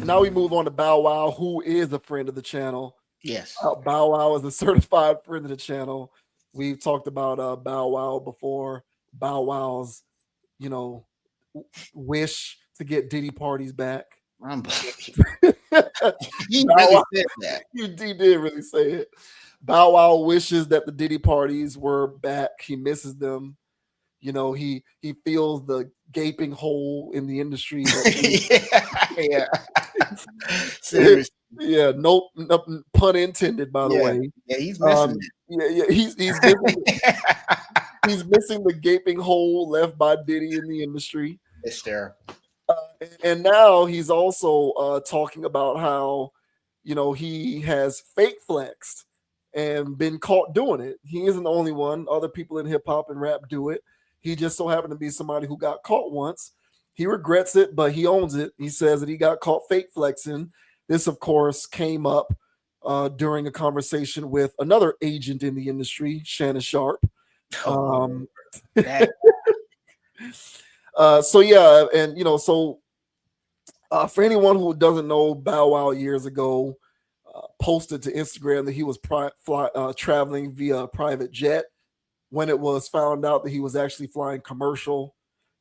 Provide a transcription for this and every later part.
Now we move on to Bow Wow, who is a friend of the channel. Yes. Bow Wow is a certified friend of the channel. We've talked about Bow Wow before. Bow Wow's, you know, wish to get Diddy parties back. He Bow really Wow, said that. he did really say it. Bow Wow wishes that the Diddy parties were back. He misses them. He feels the gaping hole in the industry. Yeah. Seriously. Yeah, no pun intended, by the Yeah. way. Yeah, he's missing it. Yeah, he's missing the gaping hole left by Diddy in the industry. It's there. And now he's also talking about how he has fake flexed and been caught doing it. He isn't the only one. Other people in hip hop and rap do it. He just so happened to be somebody who got caught once. He regrets it, but he owns it. He says that he got caught fake flexing. This, of course, came up during a conversation with another agent in the industry, Shannon Sharpe. That So yeah, and for anyone who doesn't know, Bow Wow years ago posted to Instagram that he was traveling via private jet when it was found out that he was actually flying commercial.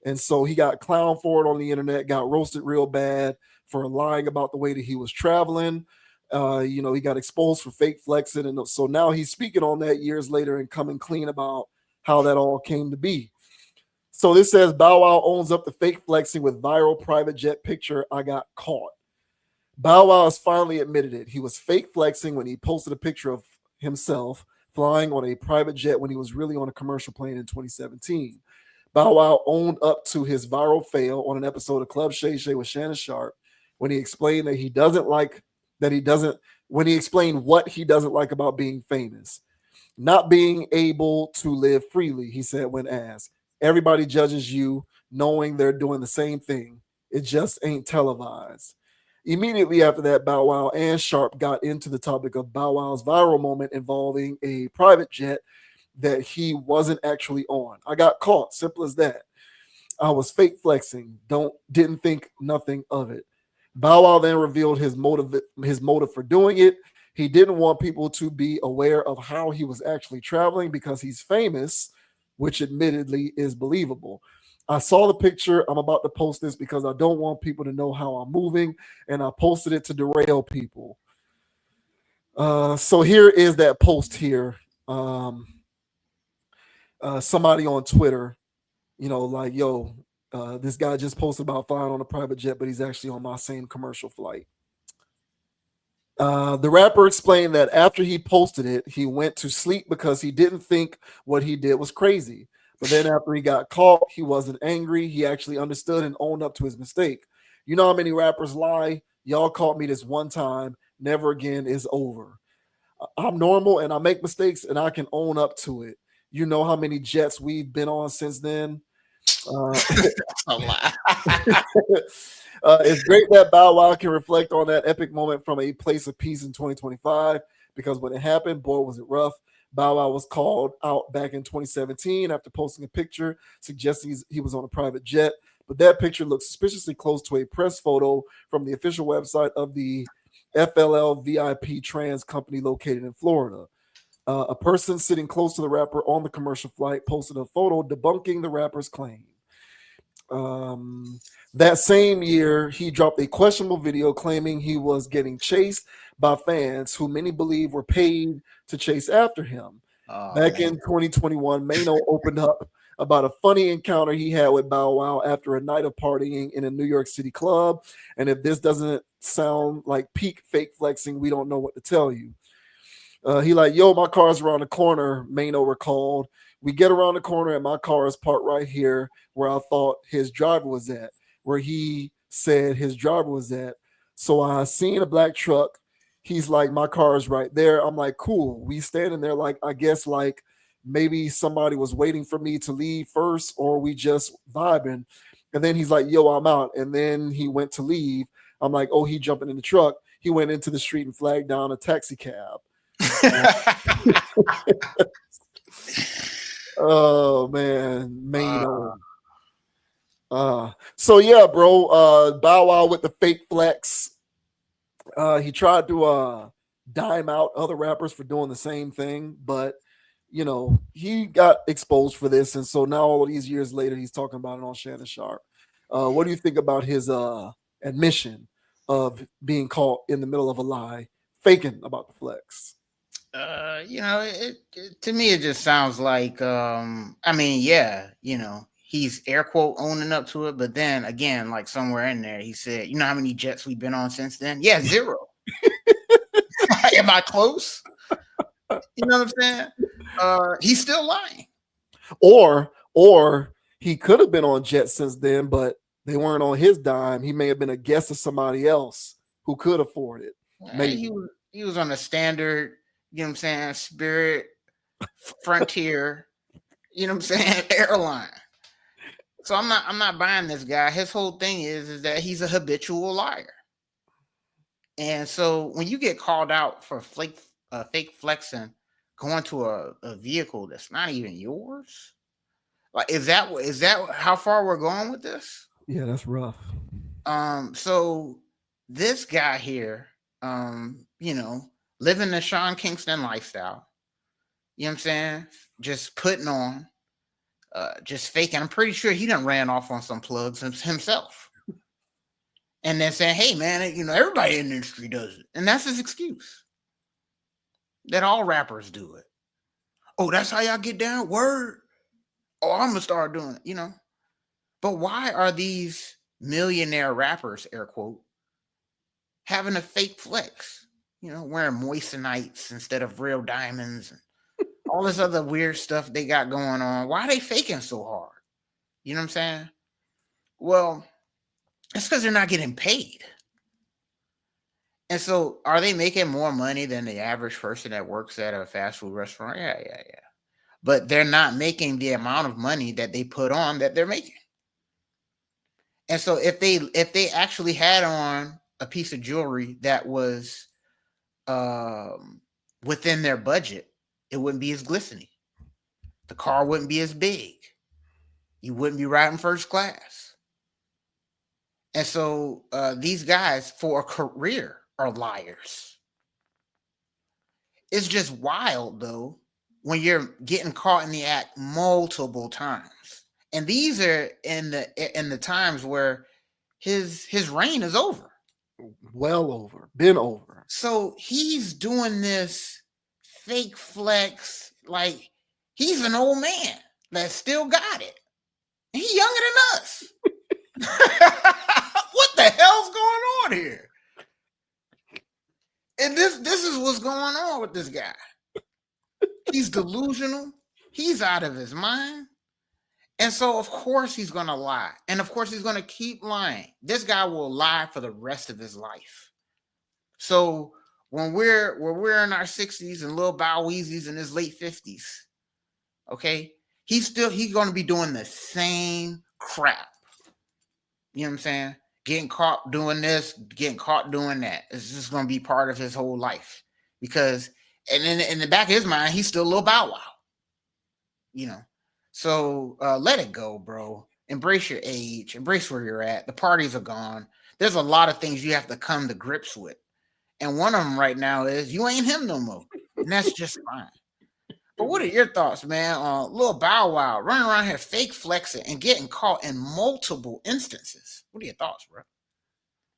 And so he got clowned for it on the internet, got roasted real bad for lying about the way that he was traveling. He got exposed for fake flexing. And so now he's speaking on that years later and coming clean about how that all came to be. So this says Bow Wow owns up to fake flexing with viral private jet picture. I got caught. Bow Wow has finally admitted it. He was fake flexing when he posted a picture of himself flying on a private jet when he was really on a commercial plane in 2017. Bow Wow owned up to his viral fail on an episode of Club Shay Shay with Shannon Sharpe when he explained that when he explained what he doesn't like about being famous. Not being able to live freely, he said when asked. Everybody judges you knowing they're doing the same thing. It just ain't televised. Immediately after that, Bow Wow and Sharpe got into the topic of Bow Wow's viral moment involving a private jet that he wasn't actually on. I got caught, simple as that. I was fake flexing, didn't think nothing of it. Bow Wow then revealed his motive for doing it. He didn't want people to be aware of how he was actually traveling because he's famous, which admittedly is believable. I saw the picture. I'm about to post this because I don't want people to know how I'm moving, and I posted it to derail people. So here is that post here. Somebody on Twitter, like, yo, this guy just posted about flying on a private jet, but he's actually on my same commercial flight. The rapper explained that after he posted it, he went to sleep because he didn't think what he did was crazy. But then after he got caught, he wasn't angry. He actually understood and owned up to his mistake. You know how many rappers lie? Y'all caught me this one time. Never again is over. I'm normal and I make mistakes and I can own up to it. You know how many jets we've been on since then? a lot. It's great that Bow Wow can reflect on that epic moment from a place of peace in 2025 because when it happened, boy, was it rough. Bow Wow was called out back in 2017 after posting a picture suggesting he was on a private jet, but that picture looked suspiciously close to a press photo from the official website of the FLL VIP Trans company located in Florida. A person sitting close to the rapper on the commercial flight posted a photo debunking the rapper's claim. That same year, he dropped a questionable video claiming he was getting chased by fans who many believe were paid to chase after him. Back in 2021, Mano opened up about a funny encounter he had with Bow Wow after a night of partying in a New York City club. And if this doesn't sound like peak fake flexing, we don't know what to tell you. He like, yo, my car's around the corner, Mano recalled. We get around the corner and my car is parked right here where I thought his driver was at, where he said his driver was at. So I seen a black truck. He's like, my car is right there. I'm like, cool. We standing there like, I guess like maybe somebody was waiting for me to leave first or we just vibing. And then he's like, yo, I'm out. And then he went to leave. I'm like, oh, he jumping in the truck. He went into the street and flagged down a taxi cab. Oh man, Mano. So yeah, bro. Bow Wow with the fake flex. He tried to dime out other rappers for doing the same thing, but he got exposed for this, and so now all these years later, he's talking about it on Shannon Sharpe. What do you think about his admission of being caught in the middle of a lie, faking about the flex? To me it just sounds like I mean, yeah, he's air quote owning up to it, but then again, like somewhere in there he said, you know how many jets we've been on since then? Yeah, 0. Am I close? You know what I'm saying? He's still lying. Or he could have been on Jets since then, but they weren't on his dime. He may have been a guest of somebody else who could afford it. Maybe He was on a standard, you know what I'm saying, Spirit, Frontier, you know what I'm saying, airline. So I'm not buying this guy. His whole thing is that he's a habitual liar. And so when you get called out for fake flexing, going to a vehicle that's not even yours, like is that how far we're going with this? Yeah, that's rough. So this guy here, living the Sean Kingston lifestyle, you know what I'm saying? Just putting on, just faking. I'm pretty sure he done ran off on some plugs himself. And then saying, hey, man, everybody in the industry does it. And that's his excuse. That all rappers do it. Oh, that's how y'all get down? Word. Oh, I'm going to start doing it, But why are these millionaire rappers, air quote, having a fake flex? Wearing moistenites instead of real diamonds and all this other weird stuff they got going on. Why are they faking so hard? You know what I'm saying? Well, it's because they're not getting paid. And so are they making more money than the average person that works at a fast food restaurant? Yeah. But they're not making the amount of money that they put on that they're making. And so if they actually had on a piece of jewelry that was within their budget, it wouldn't be as glistening. The car wouldn't be as big. You wouldn't be riding first class. And so these guys, for a career, are liars. It's just wild, though, when you're getting caught in the act multiple times. And these are in the times where his reign is over. Well over. Been over. So he's doing this fake flex like he's an old man that still got it. He's younger than us. What the hell's going on here? And this is what's going on with this guy. He's delusional. He's out of his mind. And so, of course, he's going to lie. And, of course, he's going to keep lying. This guy will lie for the rest of his life. So when we're in our 60s and Lil Bow Weezy's in his late 50s, okay, he's going to be doing the same crap. You know what I'm saying? Getting caught doing this, getting caught doing that. It's just going to be part of his whole life. Because, and in the back of his mind, he's still Lil Bow Wow. So let it go, bro. Embrace your age. Embrace where you're at. The parties are gone. There's a lot of things you have to come to grips with. And one of them right now is you ain't him no more. And that's just fine. But what are your thoughts, man, on Lil Bow Wow running around here fake flexing and getting caught in multiple instances? What are your thoughts, bro?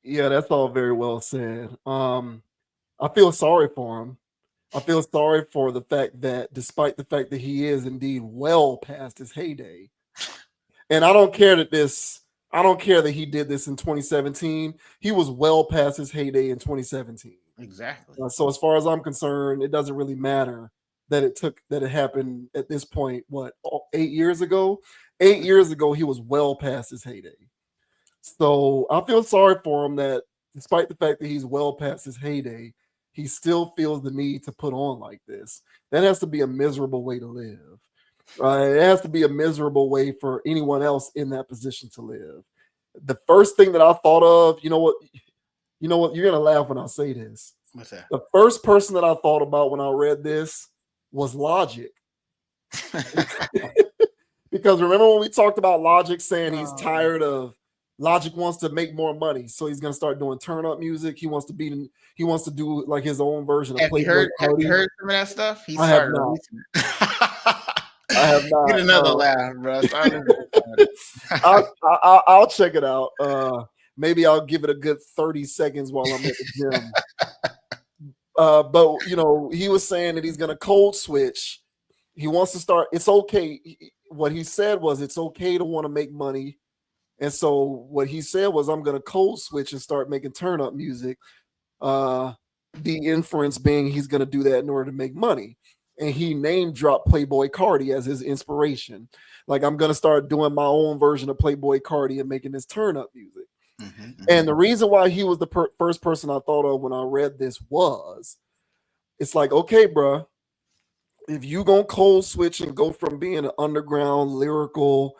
Yeah, that's all very well said. I feel sorry for him. I feel sorry for the fact that despite the fact that he is indeed well past his heyday, and I don't care that he did this in 2017. He was well past his heyday in 2017. Exactly. So as far as I'm concerned, it doesn't really matter that it happened at this point. What, 8 years ago? 8 years ago, he was well past his heyday. So I feel sorry for him that despite the fact that he's well past his heyday, he still feels the need to put on like this. That has to be a miserable way to live. It has to be a miserable way for anyone else in that position to live. The first thing that I thought of, you know what, you're gonna laugh when I say this. What's that? The first person that I thought about when I read this was Logic. Because remember when we talked about Logic saying he's tired of Logic wants to make more money, so he's gonna start doing turn up music. He wants to do like his own version of Have you Playboy heard? Have you Cardi. heard some of that stuff? He I have started not. releasing it. I have Get not. another laugh, bro. Start listening to I'll check it out. Maybe I'll give it a good 30 seconds while I'm at the gym. But he was saying that he's gonna code switch. He wants to start. It's okay. What he said was it's okay to want to make money. And so what he said was, I'm gonna code switch and start making turn up music. Uh, the inference being he's gonna do that in order to make money. And he name dropped Playboy Cardi as his inspiration. Like, I'm gonna start doing my own version of Playboy Cardi and making this turn up music. And the reason why he was the first person I thought of when I read this was, it's like, okay, bro, if you gonna code switch and go from being an underground lyrical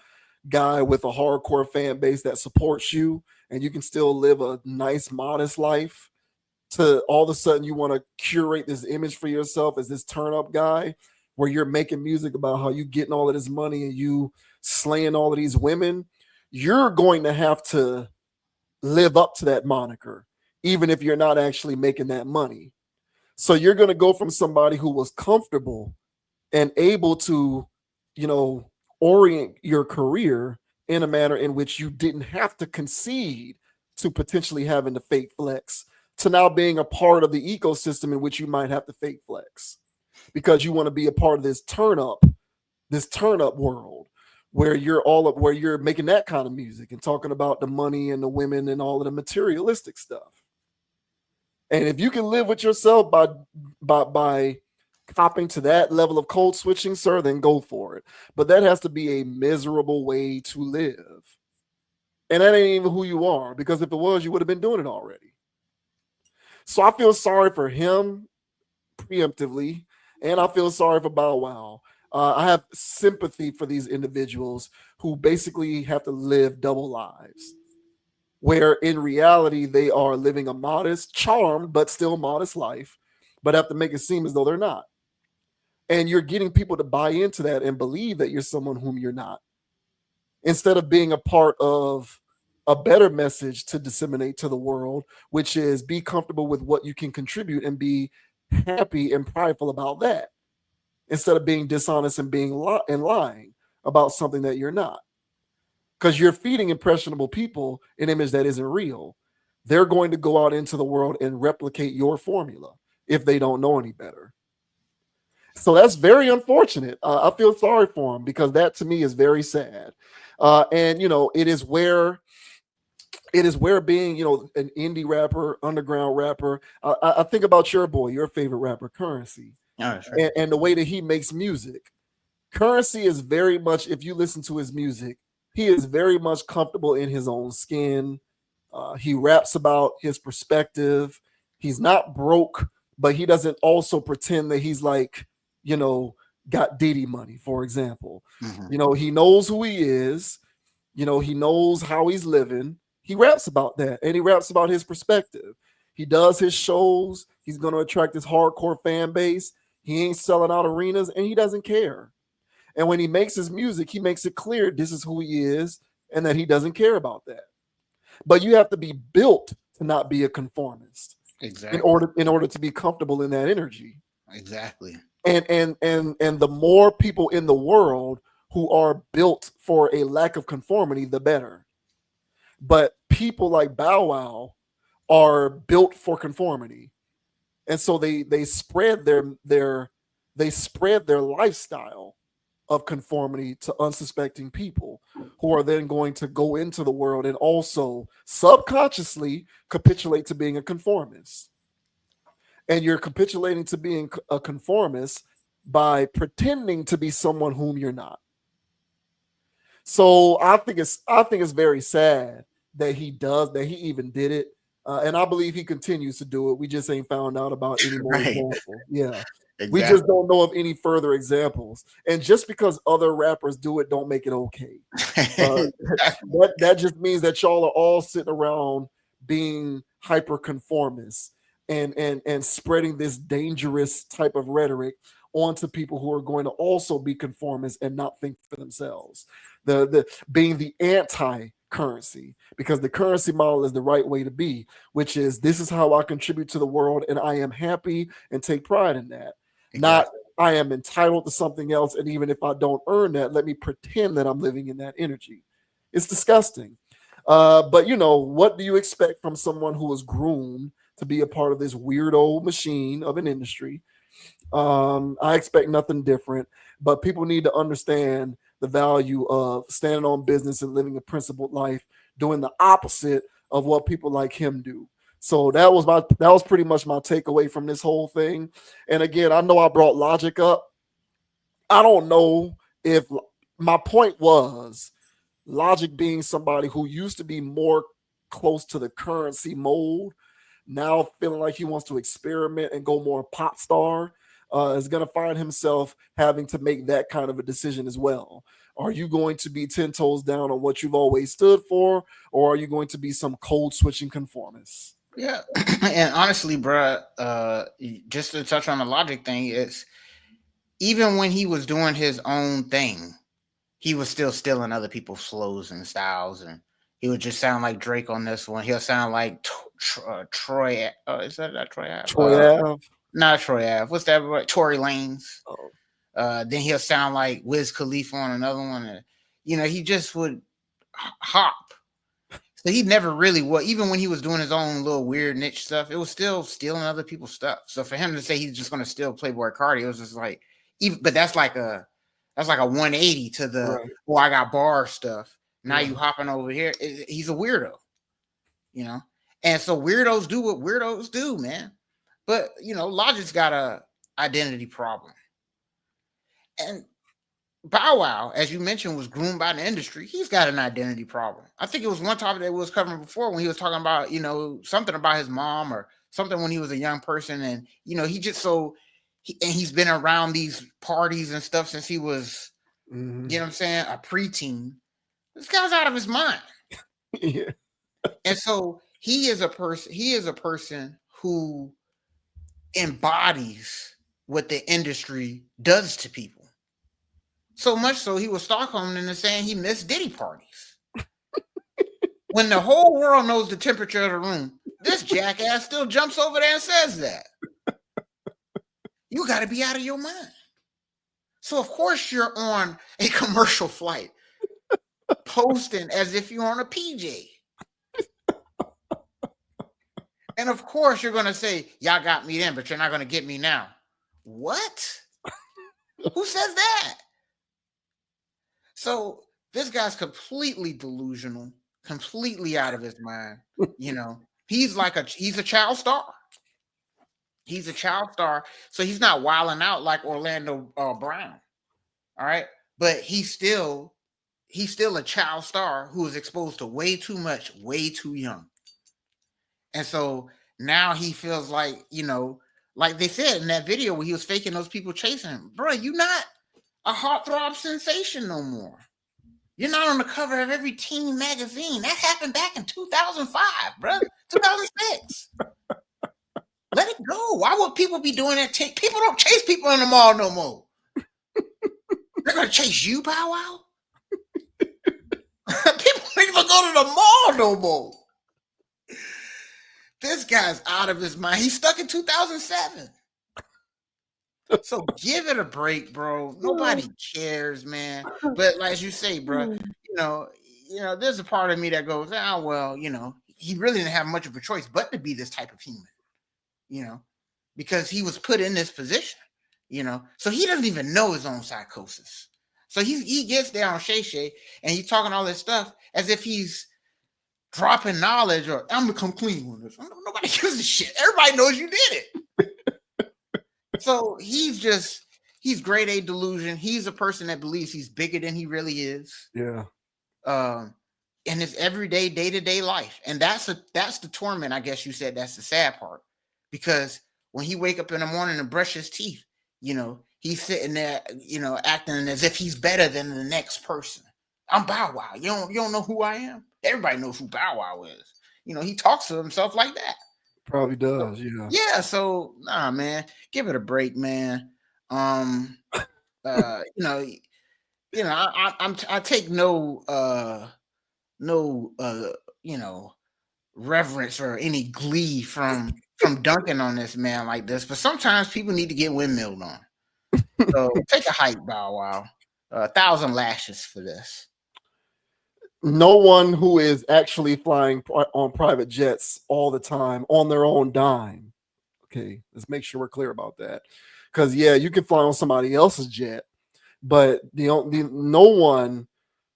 guy with a hardcore fan base that supports you, and you can still live a nice, modest life, to all of a sudden you want to curate this image for yourself as this turn up guy, where you're making music about how you getting all of this money and you slaying all of these women, you're going to have to live up to that moniker, even if you're not actually making that money. So you're going to go from somebody who was comfortable and able to, you know, orient your career in a manner in which you didn't have to concede to potentially having to fake flex, to now being a part of the ecosystem in which you might have to fake flex because you want to be a part of this turn up world where you're making that kind of music and talking about the money and the women and all of the materialistic stuff. And if you can live with yourself by copping to that level of code switching, sir, then go for it. But that has to be a miserable way to live. And that ain't even who you are, because if it was, you would have been doing it already. So I feel sorry for him preemptively, and I feel sorry for Bow Wow. I have sympathy for these individuals who basically have to live double lives, where in reality they are living a modest, charmed, but still modest life, but have to make it seem as though they're not. And you're getting people to buy into that and believe that you're someone whom you're not, instead of being a part of a better message to disseminate to the world, which is be comfortable with what you can contribute and be happy and prideful about that, instead of being dishonest and being and lying about something that you're not. Because you're feeding impressionable people an image that isn't real. They're going to go out into the world and replicate your formula if they don't know any better. So that's very unfortunate. I feel sorry for him because that to me is very sad. And it is where being an indie rapper, underground rapper. I think about your boy, your favorite rapper, Currency, Oh, sure. and the way that he makes music. Currency is very much, if you listen to his music, he is very much comfortable in his own skin. He raps about his perspective. He's not broke, but he doesn't also pretend that he's like, you know, got Diddy money, for example. He knows who he is. He knows how he's living. He raps about that, and he raps about his perspective. He does his shows. He's going to attract this hardcore fan base. He ain't selling out arenas, and he doesn't care. And when he makes his music, he makes it clear this is who he is and that he doesn't care about that. But you have to be built to not be a conformist Exactly. in order to be comfortable in that energy. Exactly. And the more people in the world who are built for a lack of conformity, the better. But people like Bow Wow are built for conformity. And so they spread their lifestyle of conformity to unsuspecting people who are then going to go into the world and also subconsciously capitulate to being a conformist. And you're capitulating to being a conformist by pretending to be someone whom you're not. So I think it's very sad that he even did it. And I believe he continues to do it. We just ain't found out about any more Right. examples. Yeah. We Exactly. just don't know of any further examples. And just because other rappers do it, don't make it okay. That just means that y'all are all sitting around being hyper conformists and spreading this dangerous type of rhetoric onto people who are going to also be conformists and not think for themselves. The being the anti currency, because the currency model is the right way to be, which is this is how I contribute to the world and I am happy and take pride in that. Not Exactly. I am entitled to something else, and even if I don't earn that, let me pretend that I'm living in that energy. It's disgusting. But what do you expect from someone who was groomed to be a part of this weird old machine of an industry? I expect nothing different, but people need to understand the value of standing on business and living a principled life, doing the opposite of what people like him do. So that was pretty much my takeaway from this whole thing. And again, I know I brought logic up. I don't know if my point was Logic being somebody who used to be more close to the currency mold, now feeling like he wants to experiment and go more pop star, is going to find himself having to make that kind of a decision as well. Are you going to be 10 toes down on what you've always stood for, or are you going to be some cold switching conformist? Yeah. And honestly, bruh, just to touch on the logic thing, it's even when he was doing his own thing, he was still stealing other people's flows and styles, and he would just sound like Drake on this one. He'll sound like Troy. Is that Troy Ave? Troy Ave. Not Troy Ave. What's that? Tory Lanez. Oh, Then he'll sound like Wiz Khalifa on another one. And, he just would hop. So he never really was. Even when he was doing his own little weird niche stuff, it was still stealing other people's stuff. So for him to say he's just going to steal Playboy Cardi, it was just like, but that's like a 180 to the right. I got bar stuff. Now Yeah. you hopping over here. He's a weirdo, And so weirdos do what weirdos do, man. But Logic's got a identity problem. And Bow Wow, as you mentioned, was groomed by the industry. He's got an identity problem. I think it was one topic that we was covering before when he was talking about, something about his mom or something when he was a young person. And, he just he's been around these parties and stuff since he was, Mm-hmm. you know what I'm saying, a preteen. This guy's out of his mind. Yeah. And so he is a person who embodies what the industry does to people. So much so he was Stockholm and saying he missed Diddy parties. When the whole world knows the temperature of the room, this jackass still jumps over there and says that. You got to be out of your mind. So of course you're on a commercial flight, posting as if you're on a PJ. And of course you're going to say, y'all got me then, but you're not going to get me now. What? Who says that? So this guy's completely delusional, completely out of his mind. He's a child star. He's a child star. So he's not wilding out like Orlando Brown. All right. But he's still a child star who is exposed to way too much, way too young. And so now he feels like, like they said in that video where he was faking those people chasing him, bro, you're not a heartthrob sensation no more. You're not on the cover of every teen magazine. That happened back in 2005, bro. 2006. Let it go. Why would people be doing that? People don't chase people in the mall no more. They're going to chase you, Bow Wow? People don't even go to the mall no more. This guy's out of his mind. He's stuck in 2007. So give it a break, bro. Nobody cares, man. But like you say, bro, there's a part of me that goes, well, he really didn't have much of a choice but to be this type of human, because he was put in this position, so he doesn't even know his own psychosis. So he gets there on Shay Shay and he's talking all this stuff as if he's dropping knowledge or I'm gonna come clean with this. Nobody gives a shit. Everybody knows you did it. So he's grade A delusion. He's a person that believes he's bigger than he really is. Yeah. In his everyday, day-to-day life. And that's the torment, I guess you said. That's the sad part. Because when he wake up in the morning and brush his teeth, he's sitting there, acting as if he's better than the next person. I'm Bow Wow. You don't know who I am? Everybody knows who Bow Wow is. He talks to himself like that. Probably does, yeah. Yeah, so nah, man, give it a break, man. I take no you know, reverence or any glee from dunking on this man like this. But sometimes people need to get windmilled on. So take a hike, Bow Wow. 1,000 lashes for this. No one who is actually flying on private jets all the time on their own dime. Okay, let's make sure we're clear about that. Because yeah, you can fly on somebody else's jet, but no one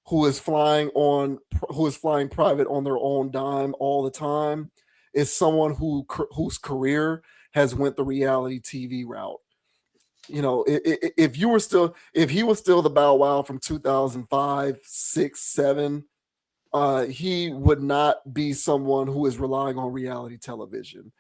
who is flying private on their own dime all the time is someone whose career has went the reality TV route. You know, if he was still the Bow Wow from 2005, 6, 7, he would not be someone who is relying on reality television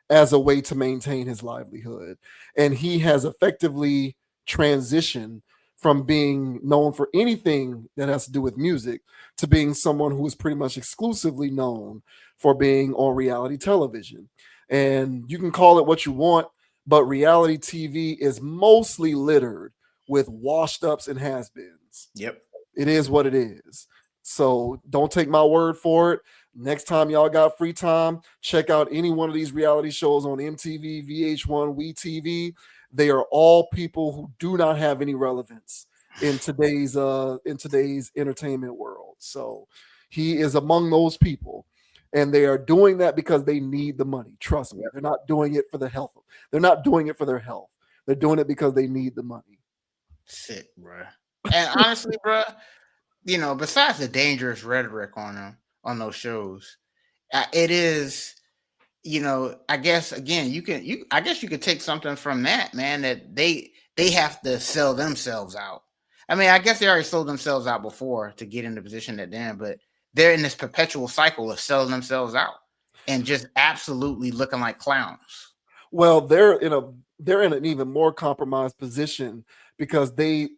as a way to maintain his livelihood. And he has effectively transitioned from being known for anything that has to do with music to being someone who is pretty much exclusively known for being on reality television. And you can call it what you want, but reality TV is mostly littered with washed ups and has-beens. Yep. It is what it is. So don't take my word for it. Next time y'all got free time, check out any one of these reality shows on MTV, VH1, WeTV. They are all people who do not have any relevance in today's entertainment world. So he is among those people. And they are doing that because they need the money. Trust me. They're not doing it for the health. They're not doing it for their health. They're doing it because they need the money. Sick, bro. And honestly, bro, you know, besides the dangerous rhetoric on those shows, it is, you know, I guess again, I guess you could take something from that, man, that they have to sell themselves out. I mean, I guess they already sold themselves out before to get in the position that they're in, but they're in this perpetual cycle of selling themselves out and just absolutely looking like clowns. Well, they're in an even more compromised position because they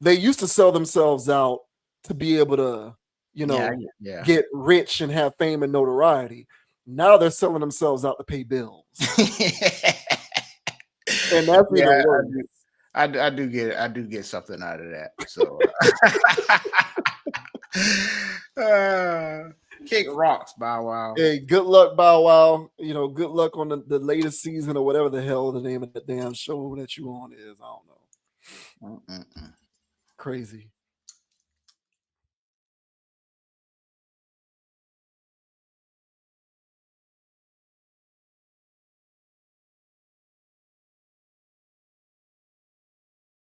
used to sell themselves out to be able to, get rich and have fame and notoriety. Now they're selling themselves out to pay bills. And that's even worse. I do get something out of that. So kick rocks, Bow Wow. Hey, good luck, Bow Wow. You know, good luck on the latest season or whatever the hell the name of the damn show that you on is. I don't know. Crazy.